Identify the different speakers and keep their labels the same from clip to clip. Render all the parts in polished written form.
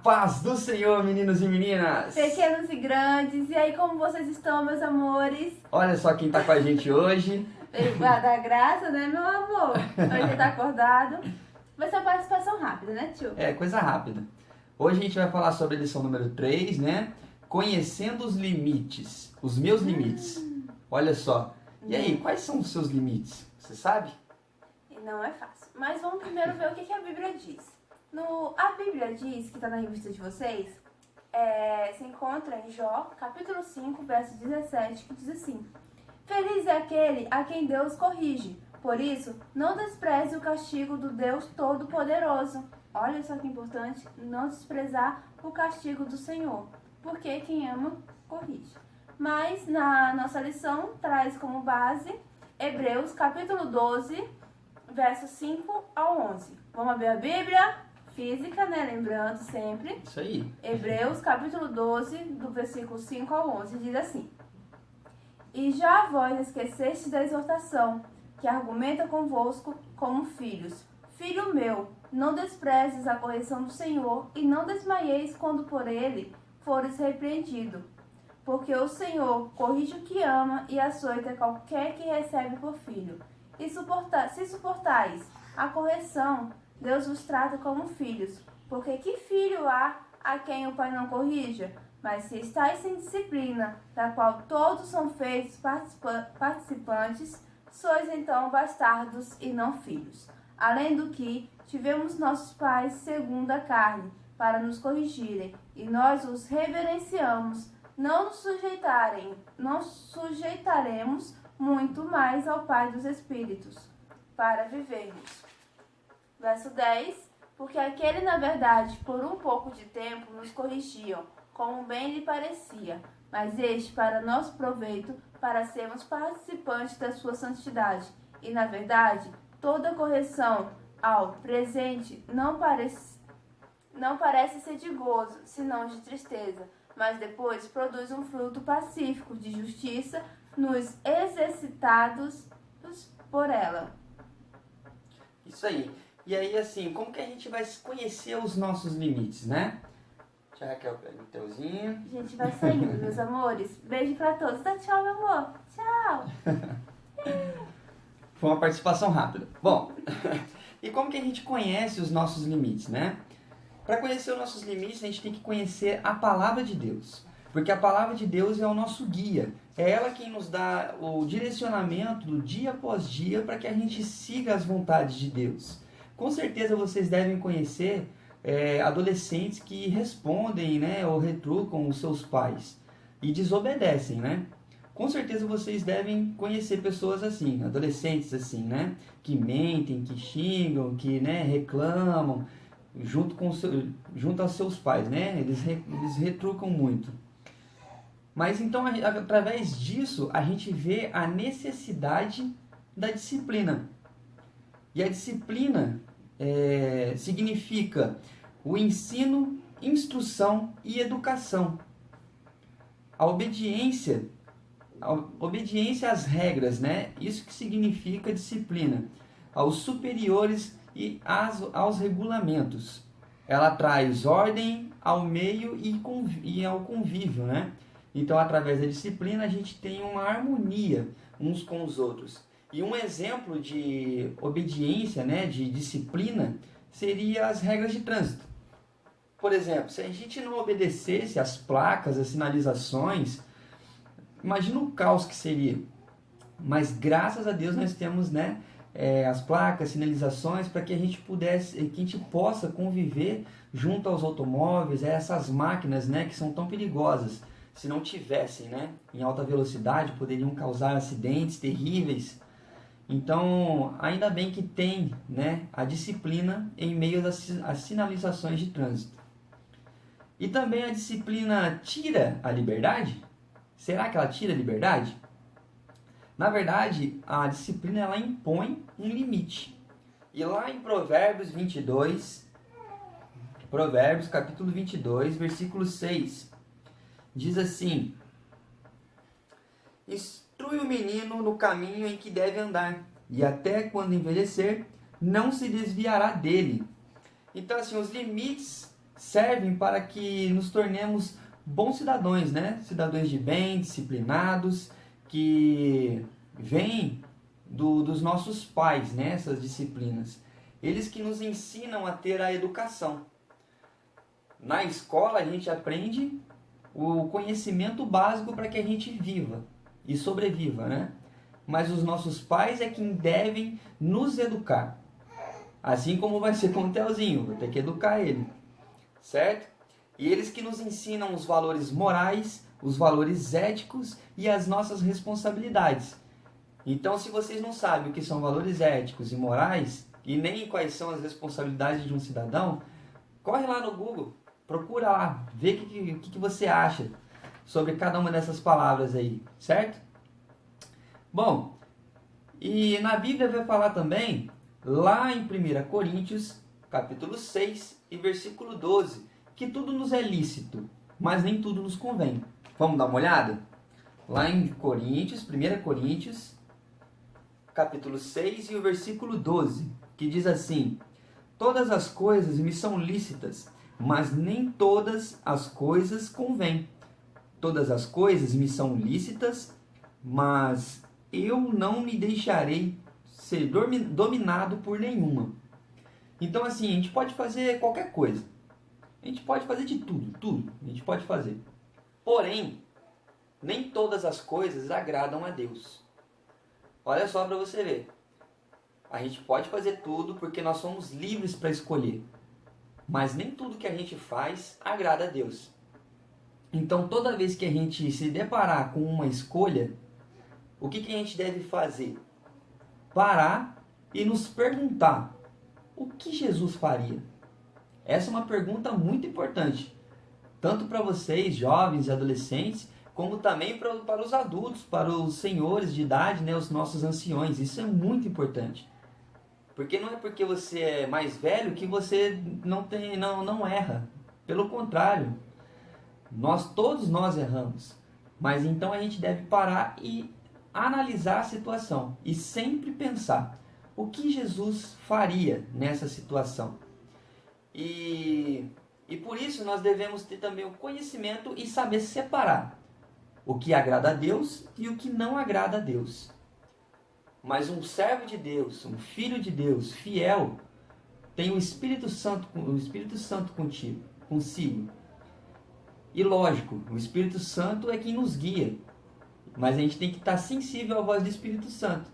Speaker 1: paz do Senhor, meninos e meninas!
Speaker 2: Pequenos e grandes, e aí como vocês estão, meus amores?
Speaker 1: Olha só quem tá com a gente hoje.
Speaker 2: Veio guardar graça, né, meu amor? Hoje ele tá acordado. Vai ser uma participação rápida, né, tio?
Speaker 1: É, coisa rápida. Hoje a gente vai falar sobre a lição número 3, né? Conhecendo os limites, os meus limites. Olha só. E aí, quais são os seus limites? Você sabe?
Speaker 2: E não é fácil. Mas vamos primeiro ver o que a Bíblia diz. A Bíblia diz, que está na revista de vocês, se encontra em Jó, capítulo 5, verso 17, que diz assim: Feliz é aquele a quem Deus corrige. Por isso, não despreze o castigo do Deus Todo-Poderoso. Olha só que importante, não desprezar o castigo do Senhor, porque quem ama, corrige. Mas na nossa lição, traz como base Hebreus, capítulo 12, versos 5 ao 11. Vamos abrir a Bíblia? Física, né? Lembrando sempre.
Speaker 1: Isso aí.
Speaker 2: Hebreus, capítulo 12, do versículo 5 ao 11, diz assim: E já vós esquecestes da exortação, que argumenta convosco como filhos. Filho meu, não desprezes a correção do Senhor, e não desmaieis quando por ele fores repreendido. Porque o Senhor corrige o que ama e açoita qualquer que recebe por filho. E se suportais a correção, Deus vos trata como filhos. Porque que filho há a quem o pai não corrija? Mas se estáis sem disciplina, da qual todos são feitos participantes, sois então bastardos e não filhos. Além do que, tivemos nossos pais segundo a carne, para nos corrigirem, e nós os reverenciamos. Não sujeitaremos muito mais ao Pai dos Espíritos, para vivermos. Verso 10, porque aquele, na verdade, por um pouco de tempo nos corrigiam, como bem lhe parecia, mas este para nosso proveito, para sermos participantes da sua santidade. E, na verdade, toda correção ao presente não parece ser de gozo, senão de tristeza, mas depois produz um fruto pacífico de justiça nos exercitados por ela.
Speaker 1: Isso aí. E aí, assim, como que a gente vai conhecer os nossos limites, né? Tia Raquel, pega o teuzinho.
Speaker 2: A gente vai saindo, meus amores. Beijo pra todos. Tá, tchau, meu amor. Tchau.
Speaker 1: Foi uma participação rápida. Bom, e como que a gente conhece os nossos limites, né? Para conhecer os nossos limites, a gente tem que conhecer a palavra de Deus. Porque a palavra de Deus é o nosso guia. É ela quem nos dá o direcionamento do dia após dia para que a gente siga as vontades de Deus. Com certeza vocês devem conhecer adolescentes que respondem, né, ou retrucam os seus pais e desobedecem, né? Com certeza vocês devem conhecer pessoas assim, adolescentes assim, né? Que mentem, que xingam, que, né, reclamam junto aos seus pais, né? Eles retrucam muito. Mas então, através disso, a gente vê a necessidade da disciplina. E a disciplina significa o ensino, instrução e educação. A obediência às regras, né? Isso que significa disciplina. Aos superiores e aos regulamentos. Ela traz ordem ao meio e ao convívio, né? Então, através da disciplina, a gente tem uma harmonia uns com os outros. E um exemplo de obediência, né, de disciplina, seria as regras de trânsito. Por exemplo, se a gente não obedecesse às placas, às sinalizações, imagina o caos que seria. Mas, graças a Deus, nós temos, né, as placas, sinalizações, para que a gente possa conviver junto aos automóveis, essas máquinas, né, que são tão perigosas. Se não tivessem, né, em alta velocidade, poderiam causar acidentes terríveis. Então, ainda bem que tem, né, a disciplina em meio às sinalizações de trânsito. E também a disciplina tira a liberdade? Será que ela tira a liberdade? Na verdade, a disciplina ela impõe um limite. E lá em Provérbios capítulo 22, versículo 6, diz assim: Instrui o menino no caminho em que deve andar, e até quando envelhecer, não se desviará dele. Então, assim, os limites servem para que nos tornemos bons cidadãos, né? Cidadãos de bem, disciplinados, que vêm dos nossos pais, né? Essas disciplinas. Eles que nos ensinam a ter a educação. Na escola a gente aprende o conhecimento básico para que a gente viva e sobreviva, né? Mas os nossos pais é quem devem nos educar. Assim como vai ser com o Telzinho, vou ter que educar ele, certo? E eles que nos ensinam os valores morais, os valores éticos e as nossas responsabilidades. Então, se vocês não sabem o que são valores éticos e morais, e nem quais são as responsabilidades de um cidadão, corre lá no Google, procura lá, vê o que você acha sobre cada uma dessas palavras aí, certo? Bom, e na Bíblia vai falar também, lá em 1 Coríntios, capítulo 6 e versículo 12, que tudo nos é lícito, mas nem tudo nos convém. Vamos dar uma olhada? Lá em Coríntios, 1 Coríntios, capítulo 6 e o versículo 12, que diz assim: todas as coisas me são lícitas, mas nem todas as coisas convêm. Todas as coisas me são lícitas, mas eu não me deixarei ser dominado por nenhuma. Então, assim, a gente pode fazer qualquer coisa. A gente pode fazer de tudo a gente pode fazer. Porém, nem todas as coisas agradam a Deus. Olha só para você ver. A gente pode fazer tudo porque nós somos livres para escolher. Mas nem tudo que a gente faz agrada a Deus. Então, toda vez que a gente se deparar com uma escolha, o que a gente deve fazer? Parar e nos perguntar: o que Jesus faria? Essa é uma pergunta muito importante, tanto para vocês, jovens e adolescentes, como também para os adultos, para os senhores de idade, né, os nossos anciões. Isso é muito importante. Porque não é porque você é mais velho que você não erra. Pelo contrário, todos nós erramos. Mas então a gente deve parar e analisar a situação e sempre pensar: o que Jesus faria nessa situação? E por isso nós devemos ter também o conhecimento e saber separar o que agrada a Deus e o que não agrada a Deus. Mas um servo de Deus, um filho de Deus, fiel, tem o Espírito Santo consigo. E lógico, o Espírito Santo é quem nos guia. Mas a gente tem que estar sensível à voz do Espírito Santo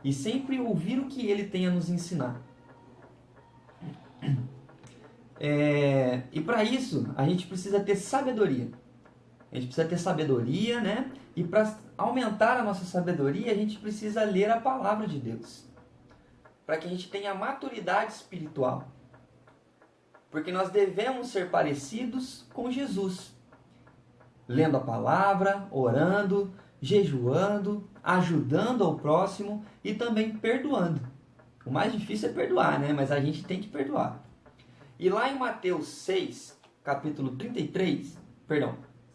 Speaker 1: e sempre ouvir o que ele tem a nos ensinar. E para isso, a gente precisa ter sabedoria. A gente precisa ter sabedoria, né? E para aumentar a nossa sabedoria, a gente precisa ler a palavra de Deus. Para que a gente tenha maturidade espiritual. Porque nós devemos ser parecidos com Jesus. Lendo a palavra, orando, jejuando, ajudando ao próximo e também perdoando. O mais difícil é perdoar, né? Mas a gente tem que perdoar. E lá em Mateus 6, capítulo 33,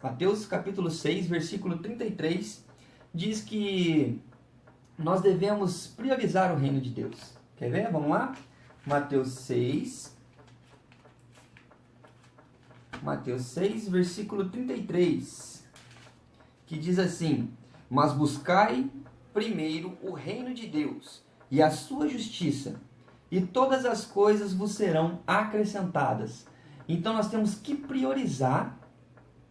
Speaker 1: Mateus capítulo 6, versículo 33, diz que nós devemos priorizar o reino de Deus. Quer ver? Vamos lá? Mateus 6, versículo 33, que diz assim: mas buscai primeiro o reino de Deus e a sua justiça, e todas as coisas vos serão acrescentadas. Então nós temos que priorizar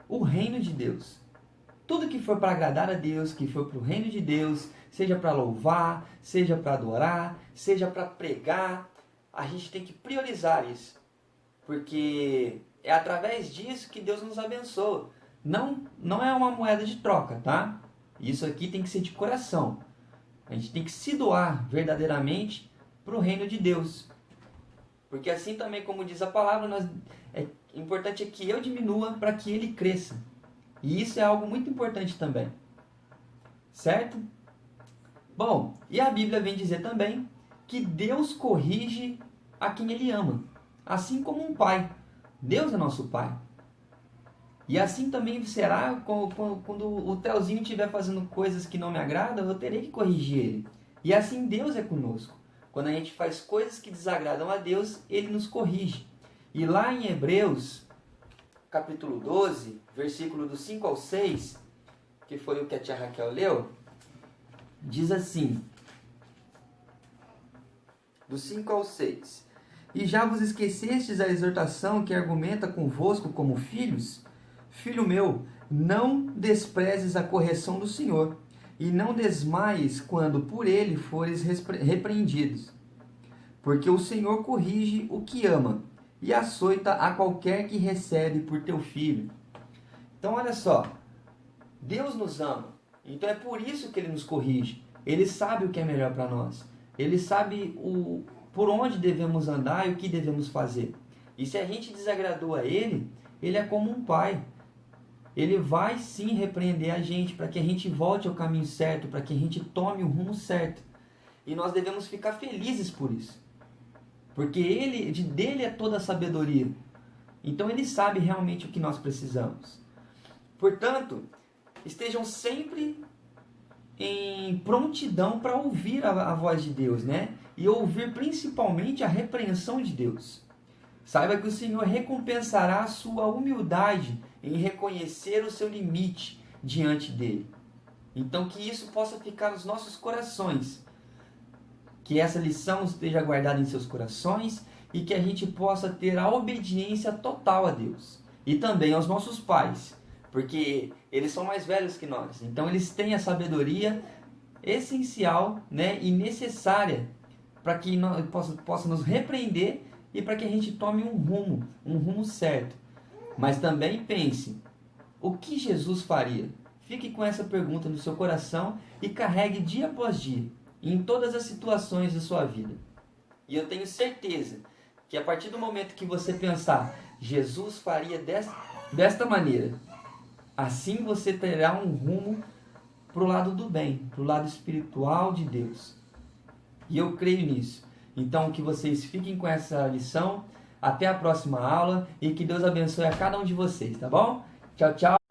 Speaker 1: o reino de Deus. Tudo que for para agradar a Deus, que for para o reino de Deus, seja para louvar, seja para adorar, seja para pregar, a gente tem que priorizar isso. Porque é através disso que Deus nos abençoa. Não é uma moeda de troca, tá? Isso aqui tem que ser de coração. A gente tem que se doar verdadeiramente para o reino de Deus. Porque assim também, como diz a palavra, importante é que eu diminua para que ele cresça. E isso é algo muito importante também. Certo? Bom, e a Bíblia vem dizer também que Deus corrige a quem ele ama. Assim como um pai. Deus é nosso pai. E assim também será quando o Telzinho estiver fazendo coisas que não me agradam, eu terei que corrigir ele. E assim Deus é conosco. Quando a gente faz coisas que desagradam a Deus, ele nos corrige. E lá em Hebreus, capítulo 12, versículo do 5 ao 6, que foi o que a tia Raquel leu, diz assim, do 5 ao 6. E já vos esquecestes a exortação que argumenta convosco como filhos? Filho meu, não desprezes a correção do Senhor, e não desmaies quando por ele fores repreendidos. Porque o Senhor corrige o que ama, e açoita a qualquer que recebe por teu filho. Então olha só, Deus nos ama, então é por isso que Ele nos corrige. Ele sabe o que é melhor para nós. Ele sabe por onde devemos andar e o que devemos fazer. E se a gente desagradou a Ele, Ele é como um pai. Ele vai sim repreender a gente para que a gente volte ao caminho certo, para que a gente tome o rumo certo. E nós devemos ficar felizes por isso. Porque dele é toda a sabedoria. Então Ele sabe realmente o que nós precisamos. Portanto, estejam sempre em prontidão para ouvir a voz de Deus, né? E ouvir principalmente a repreensão de Deus. Saiba que o Senhor recompensará a sua humildade em reconhecer o seu limite diante dele. Então que isso possa ficar nos nossos corações. Que essa lição esteja guardada em seus corações e que a gente possa ter a obediência total a Deus. E também aos nossos pais, porque eles são mais velhos que nós. Então eles têm a sabedoria essencial, né, e necessária para que nós possa nos repreender e para que a gente tome um rumo certo. Mas também pense, o que Jesus faria? Fique com essa pergunta no seu coração e carregue dia após dia, em todas as situações da sua vida. E eu tenho certeza que a partir do momento que você pensar, Jesus faria desta maneira, assim você terá um rumo para o lado do bem, para o lado espiritual de Deus. E eu creio nisso. Então que vocês fiquem com essa lição. Até a próxima aula e que Deus abençoe a cada um de vocês, tá bom? Tchau, tchau.